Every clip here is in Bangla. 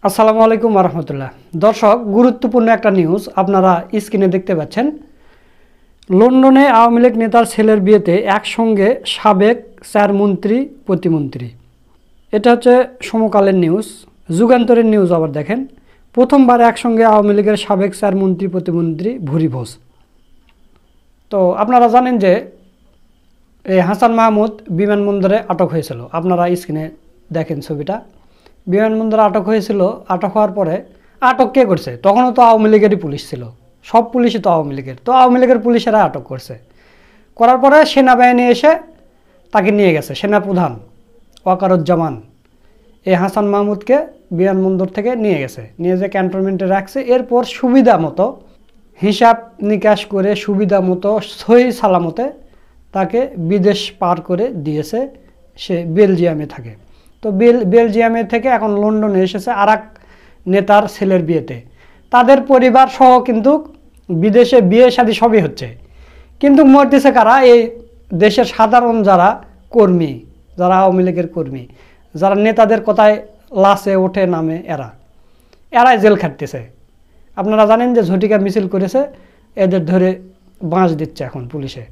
আসসালামু আলাইকুম রহমতুল্লাহ। দর্শক, গুরুত্বপূর্ণ একটা নিউজ আপনারা স্ক্রিনে দেখতে পাচ্ছেন। লন্ডনে আওয়ামী লীগ নেতার ছেলের বিয়েতে একসঙ্গে সাবেক 4 মন্ত্রী প্রতিমন্ত্রী। এটা হচ্ছে সমকালের নিউজ, যুগান্তরের নিউজ। আবার দেখেন, প্রথমবার একসঙ্গে আওয়ামী লীগের সাবেক 4 মন্ত্রী প্রতিমন্ত্রী ভুরিভোজ। তো আপনারা জানেন যে এই হাসান মাহমুদ বিমানবন্দরে আটক হয়েছিল। আপনারা স্ক্রিনে দেখেন ছবিটা। বিমানবন্দরে আটক হয়েছিল। আটক হওয়ার পরে আটক কে করছে? তখনও তো আওয়ামী লীগেরই পুলিশ ছিল, সব পুলিশই তো আওয়ামী লীগের। তো আওয়ামী লীগের পুলিশেরা আটক করছে। করার পরে সেনাবাহিনী এসে তাকে নিয়ে গেছে। সেনাপ্রধান ওয়াকারুজ্জামান এই হাসান মাহমুদকে বিমানবন্দর থেকে নিয়ে গেছে, নিয়ে যে ক্যান্টনমেন্টে রাখছে। এরপর সুবিধা মতো হিসাব নিকাশ করে সুবিধা মতো সহি সালামতে তাকে বিদেশ পার করে দিয়েছে। সে বেলজিয়ামে থাকে। তো বেলজিয়ামে থেকে এখন লন্ডনে এসেছে আরেক নেতার ছেলের বিয়েতে। তাদের পরিবার সহ কিন্তু বিদেশে বিয়ে শাদী সবই হচ্ছে, কিন্তু মরতেছে কারা? এই দেশের সাধারণ যারা কর্মী, যারা আওয়ামী লীগের কর্মী, যারা নেতাদের কথায় লাশে ওঠে নামে, এরাই জেল খাটতেছে। আপনারা জানেন যে ঝটিকা মিছিল করেছে, এদের ধরে বাঁশ দিচ্ছে এখন পুলিশে।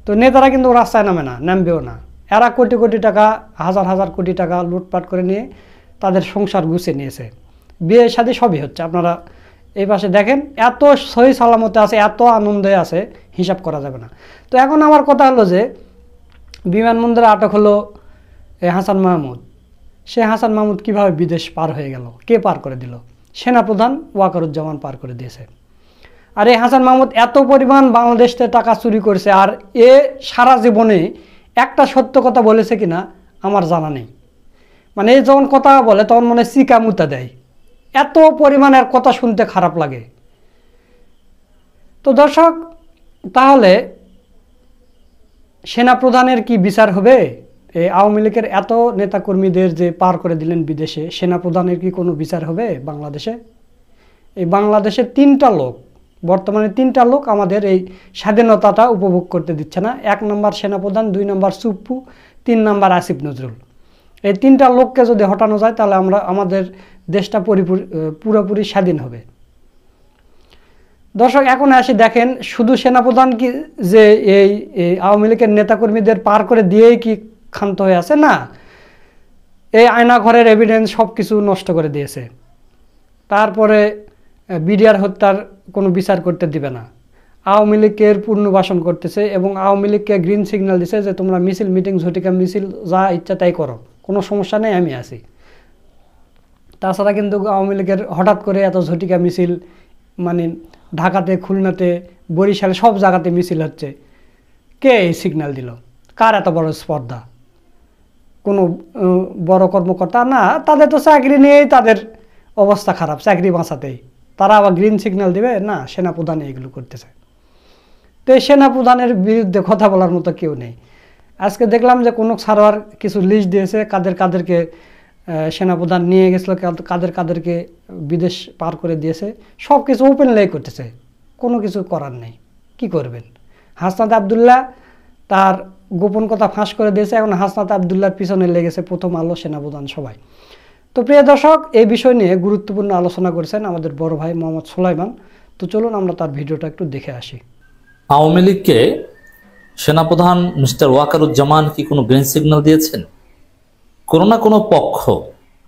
তো নেতারা কিন্তু রাস্তায় নামে না, নামবেও না। এরা কোটি কোটি টাকা, হাজার হাজার কোটি টাকা লুটপাট করে নিয়ে তাদের সংসার গুছিয়ে নিয়েছে। বিয়ে শাদী সবই হচ্ছে। আপনারা এই পাশে দেখেন, এত সহি সালামতে আছে, এত আনন্দে আছে, হিসাব করা যাবে না। তো এখন আমার কথা হলো যে বিমানবন্দরে আটক হলো হাসান মাহমুদ। সে হাসান মাহমুদ কিভাবে বিদেশ পার হয়ে গেল? কে পার করে দিল? সেনাপ্রধান ওয়াকারুজ্জামান পার করে দিয়েছে। আর এই হাসান মাহমুদ এত পরিমাণ বাংলাদেশ থেকে টাকা চুরি করেছে, আর এ সারা জীবনে একটা সত্য কথা বলেছে কিনা আমার জানা নেই। মানে এই যখন কথা বলে তখন মনে চিকা মুতা দেয়, এত পরিমাণের কথা শুনতে খারাপ লাগে। তো দর্শক, তাহলে সেনাপ্রধানের কি বিচার হবে? এই আওয়ামী লীগের এত নেতাকর্মীদের যে পার করে দিলেন বিদেশে, সেনাপ্রধানের কি কোনো বিচার হবে বাংলাদেশে? এই বাংলাদেশে বর্তমানে তিনটা লোক আমাদের এই স্বাধীনতাটা উপভোগ করতে দিচ্ছে না। 1 নম্বর সেনাপ্রধান, 2 নম্বর সুপ্পু, 3 নম্বর আসিফ নজরুল। এই তিনটা লোককে যদি হটানো যায় তাহলে আমাদের দেশটা পুরোপুরি স্বাধীন হবে। দর্শক, এখন আসি দেখেন, শুধু সেনাপ্রধান কি যে এই আওয়ামী লীগের নেতাকর্মীদের পার করে দিয়েই কি ক্ষান্ত হয়ে আছে? না, এই আয়নাঘরের এভিডেন্স সব কিছু নষ্ট করে দিয়েছে। তারপরে বিডিআর হত্যার কোনো বিচার করতে দিবে না। আওয়ামী লীগের পুনর্বাসন করতেছে এবং আওয়ামী লীগকে গ্রিন সিগন্যাল দিছে যে তোমরা মিছিল, মিটিং, ঝটিকা মিছিল যা ইচ্ছা তাই করো, কোনো সমস্যা নেই, আমি আছি। তাছাড়া কিন্তু আওয়ামী লীগের হঠাৎ করে এত ঝটিকা মিছিল, মানে ঢাকাতে, খুলনাতে, বরিশালে সব জায়গাতে মিছিল হচ্ছে। কে এই সিগন্যাল দিল? কার এত বড় স্পর্ধা? কোনো বড় কর্মকর্তা না, তাদের তো চাকরি নিয়েই তাদের অবস্থা খারাপ, চাকরি বাঁচাতেই তারা আবার গ্রিন সিগন্যাল দিবে? না, সেনাপ্রধান এগুলো করতেছে। তো এই সেনাপ্রধানের বিরুদ্ধে কথা বলার মতো কেউ নেই। আজকে দেখলাম যে কোনো সার্ভার কিছু লিস্ট দিয়েছে, কাদেরকে সেনাপ্রধান নিয়ে গেছিলো, কাদেরকে বিদেশ পার করে দিয়েছে। সব কিছু ওপেনলি করতেছে, কোনো কিছু করার নেই। কি করবেন? হাসনাত আবদুল্লাহ তার গোপন কথা ফাঁস করে দিয়েছে। এখন হাসনাত আবদুল্লাহর পিছনে লেগেছে প্রথম আলো, সেনাপ্রধান, সবাই। তো প্রিয় দর্শক, এই বিষয় নিয়ে গুরুত্বপূর্ণ আলোচনা করেছেন আমাদের বড় ভাই মোহাম্মদ সুলাইমান। তো চলুন আমরা তার ভিডিওটা একটু দেখে আসি। আওয়ামী লীগকে সেনাপ্রধান মিস্টার ওয়াকারুজ্জামান কি কোনো গ্রিন সিগন্যাল দিয়েছেন? কোনো না কোনো পক্ষ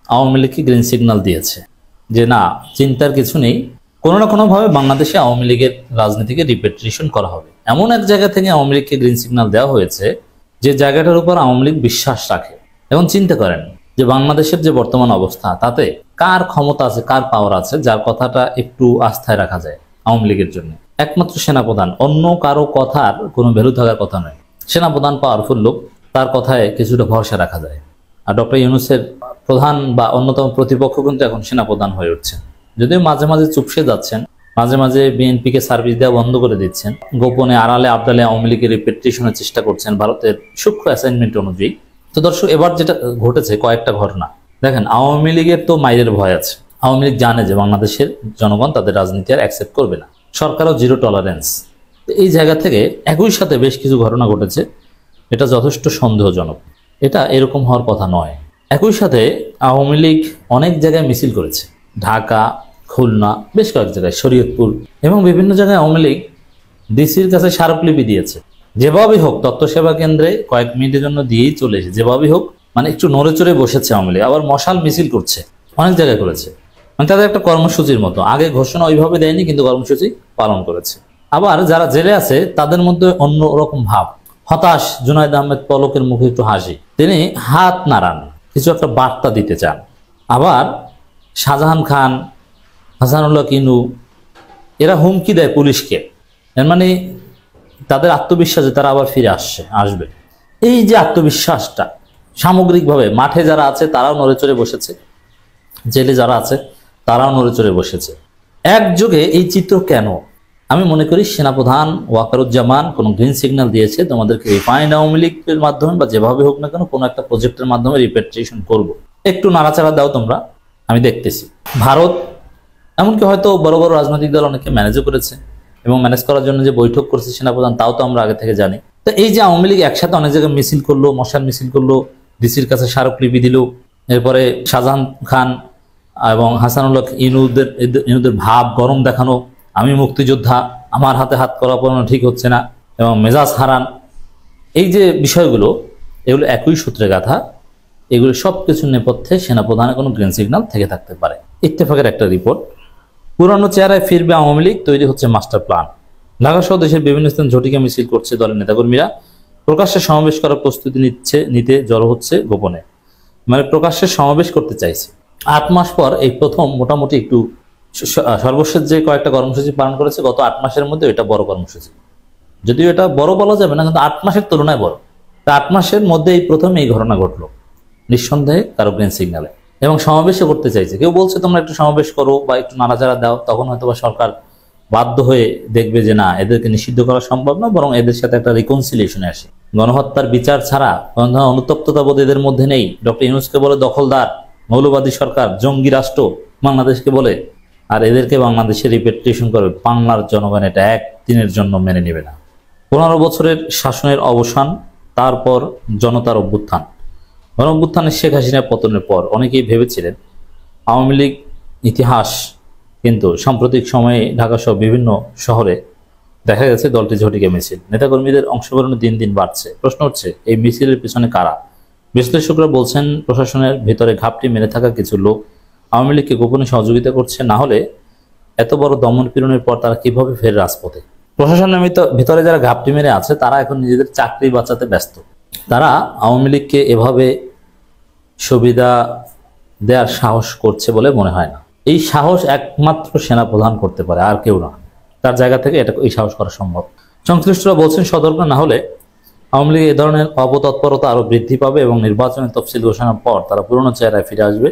আওয়ামী লীগকে গ্রিন সিগন্যাল দিয়েছে যে না, চিন্তার কিছু নেই, কোনো না কোনোভাবে বাংলাদেশে আওয়ামী লীগের রাজনীতিকে রিপেট্রিশন করা হবে। এমন এক জায়গা থেকে আওয়ামী লীগকে গ্রিন সিগন্যাল দেওয়া হয়েছে যে জায়গাটার উপর আওয়ামী লীগ বিশ্বাস রাখে। এখন চিন্তা করেন যে বাংলাদেশের যে বর্তমান অবস্থা, তাতে কার ক্ষমতা আছে, কার পাওয়ার আছে, যার কথাটা একটু আস্থায় রাখা যায় আওয়ামী লীগের জন্য? একমাত্র সেনাপ্রধান। অন্য কারো কথার কোনো ভ্যালু থাকার কথা নয়। সেনাপ্রধান পাওয়ারফুল লোক, তার কথায় কিছুটা ভরসা রাখা যায়। আর ডক্টর ইউনূসের প্রধান বা অন্যতম প্রতিপক্ষ কিন্তু এখন সেনাপ্রধান হয়ে উঠছেন। যদিও মাঝে মাঝে চুপসে যাচ্ছেন, মাঝে মাঝে বিএনপিকে সার্ভিস দেওয়া বন্ধ করে দিচ্ছেন, গোপনে আড়ালে আবডালে আওয়ামী লীগের রিপেট্রিশনের চেষ্টা করছেন ভারতের সূক্ষ্ম অ্যাসাইনমেন্ট অনুযায়ী। তো দর্শক, এবার যেটা ঘটেছে, কয়েকটা ঘটনা দেখেন। আওয়ামী লীগের তো মাইরের ভয় আছে। আওয়ামী লীগ জানে যে বাংলাদেশের জনগণ তাদের রাজনীতি আর অ্যাকসেপ্ট করবে না, সরকারও জিরো টলারেন্স। এই জায়গা থেকে একই সাথে বেশ কিছু ঘটনা ঘটেছে, এটা যথেষ্ট সন্দেহজনক। এটা এরকম হওয়ার কথা নয়। একই সাথে আওয়ামী লীগ অনেক জায়গায় মিছিল করেছে, ঢাকা, খুলনা, বেশ কয়েক জায়গায়, শরীয়তপুর এবং বিভিন্ন জায়গায় আওয়ামী লীগ ডিসির কাছে স্মারকলিপি দিয়েছে। যেভাবেই হোক তথ্য সেবা কেন্দ্রে কয়েক মিনিটের জন্য দিয়েই চলে এসে, যেভাবেই হোক মানে একটু নড়ে চড়ে বসেছে আওয়ামী লীগ। আবার মশাল মিছিল করছে, অনেক জায়গায় করেছে, মানে তাদের একটা কর্মসূচির মতো। আগে ঘোষণা ওইভাবে দেয়নি, কিন্তু কর্মসূচি পালন করেছে। আবার যারা জেলে আছে তাদের মধ্যে অন্য রকম ভাব, হতাশ। জুনায়েদ আহমেদ পলকের মুখে একটু হাসি, তিনি হাত নাড়ান, কিছু একটা বার্তা দিতে চান। আবার শাহজাহান খান, হাসানুল্লাহ কিনু, এরা হুমকি দেয় পুলিশকে, এর মানে তাদের আত্মবিশ্বাস যে তারা আবার ফিরে আসবে। এই যে আত্মবিশ্বাসটা, সামগ্রিকভাবে মাঠে যারা আছে তারাও নড়ে চড়ে বসেছে, জেলে যারা আছে তারাও নড়ে চড়ে বসেছে একযোগে। এই চিত্র কেন? আমি মনে করি সেনাপ্রধান ওয়াকারুজ্জামান কোনো গ্রিন সিগন্যাল দিয়েছে, তোমাদেরকে রিফাইন্ড আওয়ামী লীগের মাধ্যমে বা যেভাবে হোক না কেন কোনো একটা প্রজেক্টের মাধ্যমে রিপেট্রিয়েশন করব, একটু নাড়াচাড়া দাও তোমরা, আমি দেখতেছি। ভারত এমনকি হয়তো বড় বড় রাজনৈতিক দল অনেকে ম্যানেজও করেছে, এবং ম্যানেজ করার জন্য যে বৈঠক করছে সেনাপ্রধান, তাও তো আমরা আগে থেকে জানি। তো এই যে আওয়ামী লীগ একসাথে অনেক জায়গায় মিছিল করলো, মশাল মিছিল করলো, ডিসির কাছে স্মারকলিপি দিল, এরপরে শাহজাহান খান এবং হাসানুল্লাহ ইনুদের ভাব গরম দেখানো, আমি মুক্তিযোদ্ধা, আমার হাতে হাত করা পড়ানো ঠিক হচ্ছে না, এবং মেজাজ হারান, এই যে বিষয়গুলো, এগুলো একই সূত্রে গাথা। এগুলো সব কিছুর নেপথ্যে সেনাপ্রধানের কোনো গ্রিন সিগন্যাল থেকে থাকতে পারে। ইত্তেফাকের একটা রিপোর্ট, পুরানো চেহারায় ফিরবে আওয়ামী লীগ, তৈরি হচ্ছে মাস্টার প্ল্যান। ঢাকা সহ দেশের বিভিন্ন স্থান ঝটিকা মিছিল করছে দলের নেতাকর্মীরা, প্রকাশ্যে সমাবেশ করার প্রস্তুতি নিতে জড়ো হচ্ছে গোপনে, মানে প্রকাশ্যে সমাবেশ করতে চাইছে। 8 মাস পর এই প্রথম মোটামুটি একটু সর্বশেষ যে কয়েকটা কর্মসূচি পালন করেছে গত 8 মাসের মধ্যে, এটা বড় কর্মসূচি। যদিও এটা বড় বলা যাবে না, কিন্তু 8 মাসের তুলনায় বড়। 8 মাসের মধ্যে এই প্রথম এই ঘটনা ঘটলো, নিঃসন্দেহে কারো গ্রিন সিগন্যালে। এবং সমাবেশও করতে চাইছে। কেউ বলছে তোমরা একটু সমাবেশ করো বা একটু নাড়াচাড়া দাও, তখন হয়তো বা সরকার বাধ্য হয়ে দেখবে যে না, এদেরকে নিষিদ্ধ করা সম্ভব না, বরং এদের সাথে একটা রিকনসিলিয়েশনে আসে। গণহত্যার বিচার ছাড়া কোনো ধরনের অনুতপ্ততা বোধ এদের মধ্যে নেই। ডক্টর ইউনূসকে বলে দখলদার, মৌলবাদী সরকার, জঙ্গি রাষ্ট্র বাংলাদেশকে বলে, আর এদেরকে বাংলাদেশে রিপেট্রিয়েশন করবে। বাংলার জনগণ এটা একদিনের জন্য মেনে নেবে না। 15 বছরের শাসনের অবসান, তারপর জনতার অভ্যুত্থান। গণঅভ্যুত্থানের শেখ হাসিনার পতনের পর অনেকেই ভেবেছিলেন আওয়ামী লীগ ইতিহাস, কিন্তু সাম্প্রতিক সময়ে ঢাকা সহ বিভিন্ন শহরে দেখা গেছে দলটি ঝটিকা মিছিল। নেতাকর্মীদের অংশগ্রহণ দিন দিন বাড়ছে। প্রশ্ন হচ্ছে এই মিছিলের পিছনে কারা? বিশ্লেষকরা বলছেন প্রশাসনের ভিতরে ঘাপটি মেরে থাকা কিছু লোক আওয়ামী লীগকে গোপনে সহযোগিতা করছে, না হলে এত বড় দমন পীড়নের পর তারা কিভাবে ফের রাজপথে? প্রশাসনের ভিতরে যারা ঘাপটি মেরে আছে তারা এখন নিজেদের চাকরি বাঁচাতে ব্যস্ত। তারা আওয়ামী লীগকে এভাবে সুবিধা দেওয়ার সাহস করছে বলে মনে হয় না। এই সাহস একমাত্র সেনাপ্রধান করতে পারে, আর কেউ না। তার জায়গা থেকে এই সাহস করা সম্ভব। সংশ্লিষ্টরা বলছেন সতর্ক না হলে আওয়ামী লীগ এ ধরনের অপতৎপরতা আরো বৃদ্ধি পাবে এবং নির্বাচনের তফসিল ঘোষণার পর তারা পুরনো চেহারায় ফিরে আসবে,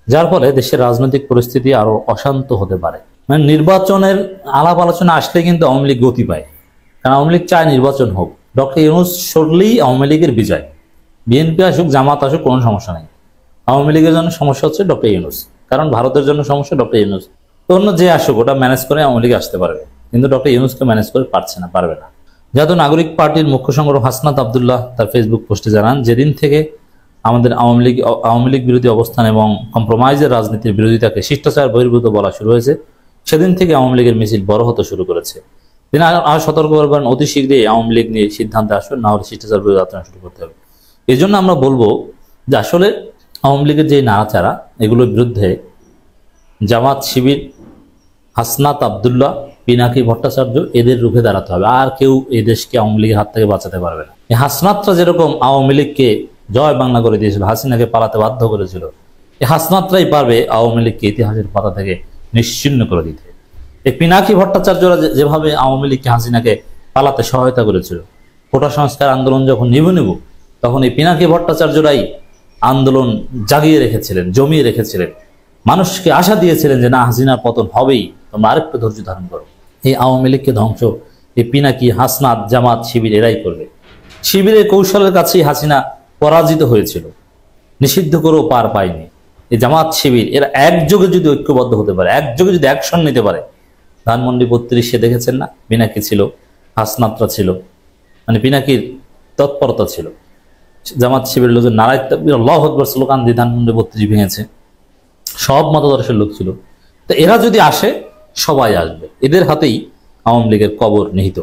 যার ফলে দেশের রাজনৈতিক পরিস্থিতি আরো অশান্ত হতে পারে। মানে নির্বাচনের আলাপ আলোচনা আসলে কিন্তু আওয়ামী লীগ গতি পায়, কারণ আওয়ামী লীগ চায় নির্বাচন হোক। ডক্টর ইউনূস সরলেই আওয়ামী লীগের বিজয়। বিএনপি আসুক, জামাত আসুক, কোনো সমস্যা নেই। আওয়ামী লীগের জন্য সমস্যা হচ্ছে ডক্টর ইউনূস, কারণ ভারতের জন্য সমস্যা ডক্টর ইউনূস। অন্য যে আসুক ওটা ম্যানেজ করে আওয়ামী লীগ আসতে পারবে, কিন্তু ডক্টর ইউনূসকে ম্যানেজ করে পারবে না। জাতীয় নাগরিক পার্টির মুখ্য সংগঠক হাসনাত আবদুল্লাহ তার ফেসবুক পোস্টে জানান, যেদিন থেকে আমাদের আওয়ামী লীগ বিরোধী অবস্থান এবং কম্প্রোমাইজের রাজনীতির বিরোধিতাকে শিষ্টাচার বহির্ভূত বলা শুরু হয়েছে, সেদিন থেকে আওয়ামী লীগের মিছিল বড় হতে শুরু করেছে। তিনি আরো সতর্ক করবেন, অতি শীঘ্রই আওয়ামী লীগ নিয়ে সিদ্ধান্তে আসবেন, না হলে শিষ্টাচার বিরোধী আলোচনা শুরু করতে হবে। এই জন্য আমরা বলবো যে আসলে আওয়ামী লীগের যে নাড়াচাড়া, এগুলোর বিরুদ্ধে জামাত, শিবির, হাসনাত আবদুল্লাহ, পিনাকি ভট্টাচার্য, এদের রুখে দাঁড়াতে হবে। আর কেউ এই দেশকে আওয়ামী লীগের হাত থেকে বাঁচাতে পারবে না। এই হাসনাতরা যেরকম আওয়ামী লীগকে জয় বাংলা করে দিয়েছিল, হাসিনাকে পালাতে বাধ্য করেছিল, এই হাসনাতরাই পারবে আওয়ামী লীগকে ইতিহাসের পাতা থেকে নিশ্চিহ্ন করে দিতে। এই পিনাকি ভট্টাচার্যরা যেভাবে আওয়ামী লীগকে, হাসিনাকে পালাতে সহায়তা করেছিল, কোটা সংস্কার আন্দোলন যখন নিভু তখন এই পিনাকি ভট্টাচার্যরাই আন্দোলন জাগিয়ে রেখেছিলেন, জমিয়ে রেখেছিলেন, মানুষকে আশা দিয়েছিলেন যে না, হাসিনার পতন হবেই, তোমরা আরেকটু ধৈর্য ধারণ করো। এই আওয়ামী লীগকে ধ্বংস এই পিনাকি, হাসনাত, জামাত, শিবির এরাই করবে। শিবিরের কৌশলের কাছেই হাসিনা পরাজিত হয়েছিল, নিষিদ্ধ করেও পার পায়নি। এই জামাত, শিবির এরা একযোগে যদি ঐক্যবদ্ধ হতে পারে, একযোগে যদি অ্যাকশন নিতে পারে, ধানমন্ডি 32 দেখেছেন না, পিনাকি ছিল, হাসনাতরা ছিল, মানে পিনাকির তৎপরতা ছিল, জামাত শিবিরের লোকজন নারায়ে তাকবীর আল্লাহু আকবার স্লোগান দিয়ে ধানমন্ডি 32 ভেঙেছে, সব মতাদর্শের লোক ছিল। তো এরা যদি আসে সবাই আসবে, এদের হাতেই আওয়ামী লীগের কবর নিহিত।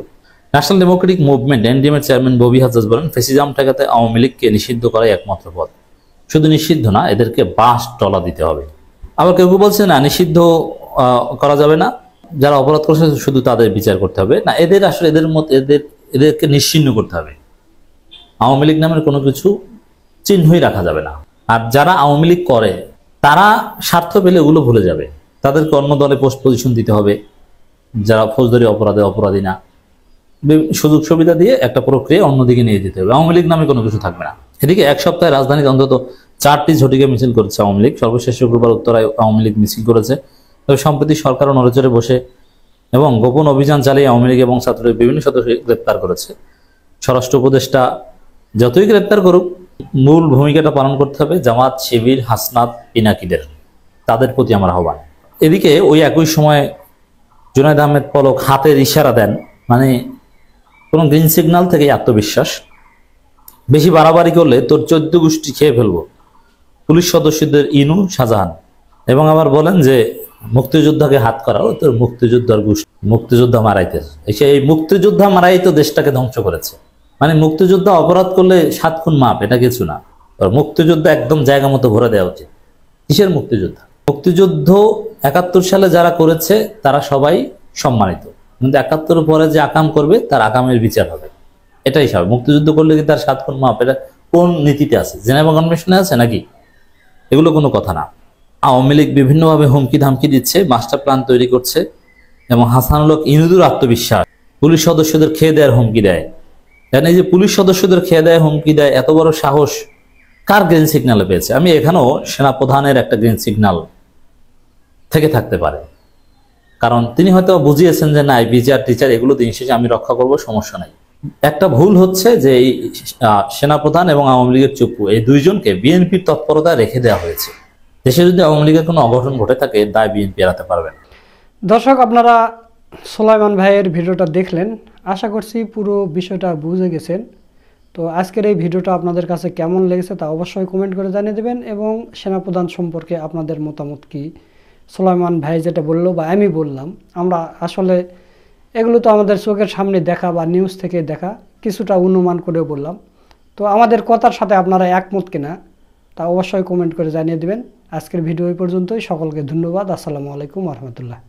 ন্যাশনাল ডেমোক্রেটিক মুভমেন্ট এনডিএম এর চেয়ারম্যান ববি হাজ্জাজ বলেন, ফ্যাসিজম ঠেকাতে আওয়ামী লীগকে নিষিদ্ধ করাই একমাত্র পথ। শুধু নিষিদ্ধ না, এদেরকে বাঁশ টলা দিতে হবে। আবার কেউ কেউ বলছে না নিষিদ্ধ করা যাবে না, যারা অপরাধ করছে শুধু তাদের বিচার করতে হবে না, এদের আসলে এদেরকে নিশ্চিহ্ন করতে হবে। আওয়ামী লীগ নামের কোনো কিছু চিহ্নই রাখা যাবে না। আর যারা আওয়ামী লীগ করে তারা স্বার্থ পেলে ওগুলো ভুলে যাবে, তাদেরকে অন্য দলে পোস্ট পজিশন দিতে হবে, যারা ফৌজদারি অপরাধে অপরাধী না, সুযোগ সুবিধা দিয়ে একটা প্রক্রিয়া অন্যদিকে নিয়ে যেতে হবে। আওয়ামী লীগ নামে কোনো কিছু থাকবে না। এদিকে এক সপ্তাহে রাজধানীতে অন্তত 4টি ঝটিকা মিছিল করেছে আওয়ামী লীগ। সর্বশেষ শুক্রবার উত্তরায় আওয়ামী লীগ মিছিল করেছে। তবে সম্প্রতি সরকারও নড়েচড়ে বসে এবং গোপন অভিযান চালিয়ে আওয়ামী লীগ এবং ছাত্রলীগের বিভিন্ন সদস্য গ্রেপ্তার করেছে। স্বরাষ্ট্র উপদেষ্টা যতই গ্রেপ্তার করুক, মূল ভূমিকাটা পালন করতে হবে জামাত, শিবির, হাসনাত, পিনাকিদের, তাদের প্রতি আমার আহ্বান। এদিকে ওই একই সময় জুনায়েদ আহমেদ পলক হাতের ইশারা দেন, মানে কোনো গ্রিন সিগন্যাল থেকে আত্মবিশ্বাস, বেশি বাড়াবাড়ি করলে তোর 14 গোষ্ঠী খেয়ে ফেলবো, পুলিশ সদস্যদের ইনু, শাহজাহান। এবং আবার বলেন যে মুক্তিযোদ্ধাকে হাত করাও তোর মুক্তিযোদ্ধার গোষ্ঠী, মুক্তিযোদ্ধা মারাইতে এসে এই মুক্তিযোদ্ধা মারাই তো দেশটাকে ধ্বংস করেছে। মানে মুক্তিযোদ্ধা অপরাধ করলে 7 খুন মাপ, এটা কিছু না। মুক্তিযোদ্ধা একদম জায়গা মতো ভরে দেওয়া উচিত। কিসের মুক্তিযোদ্ধা? মুক্তিযুদ্ধ 71 সালে যারা করেছে তারা সবাই সম্মানিত, কিন্তু 71 পরে যে আকাম করবে তার আকামের বিচার হবে, এটাই স্বাভাবিক। মুক্তিযুদ্ধ করলে কি তার 7 খুন মাপ? এটা কোন নীতিতে আছে? জেনেভা কনভেনশনে আছে নাকি? এগুলো কোনো কথা না। আওয়ামী লীগ বিভিন্নভাবে হুমকি ধামকি দিচ্ছে, মাস্টার প্ল্যান তৈরি করছে, এবং হাসানুল হক ইনুদুর আত্মবিশ্বাস পুলিশ সদস্যদের খেয়ে দেওয়ার হুমকি দেয়। কারণ এই যে পুলিশ সদস্যদের খেয়ে দেয় হুমকি দেয়, এত বড় সাহস কার গ্রিন সিগন্যালে পেয়েছে? আমি এখানেও সেনাপ্রধানের একটা গ্রিন সিগন্যাল থেকে থাকতে পারে, কারণ তিনি হয়তো বুঝিয়েছেন যে না বিচার টিচার এগুলো দিন শেষে আমি রক্ষা করব, সমস্যা নাই। একটা ভুল হচ্ছে যে এই সেনাপ্রধান এবং আওয়ামী লীগের চুপ্পু, এই দুইজনকে বিএনপির তৎপরতায় রেখে দেওয়া হয়েছে। দেশে যদি আওয়ামী লীগের কোনো অঘটন ঘটে থাকে, দায় বিএনপি এড়াতে পারবেন। দর্শক, আপনারা সোলাইমান ভাইয়ের ভিডিওটা দেখলেন, আশা করছি পুরো বিষয়টা বুঝে গেছেন। তো আজকের এই ভিডিওটা আপনাদের কাছে কেমন লেগেছে তা অবশ্যই কমেন্ট করে জানিয়ে দেবেন, এবং সেনাপ্রধান সম্পর্কে আপনাদের মতামত কি। সোলাইমান ভাই যেটা বললো বা আমি বললাম, আমরা আসলে এগুলো তো আমাদের চোখের সামনে দেখা বা নিউজ থেকে দেখা, কিছুটা অনুমান করেও বললাম। তো আমাদের কথার সাথে আপনারা একমত কিনা তা অবশ্যই কমেন্ট করে জানিয়ে দেবেন। আজকের ভিডিও এই পর্যন্তই। সকলকে ধন্যবাদ। আসসালামু আলাইকুম রহমতুল্লাহ।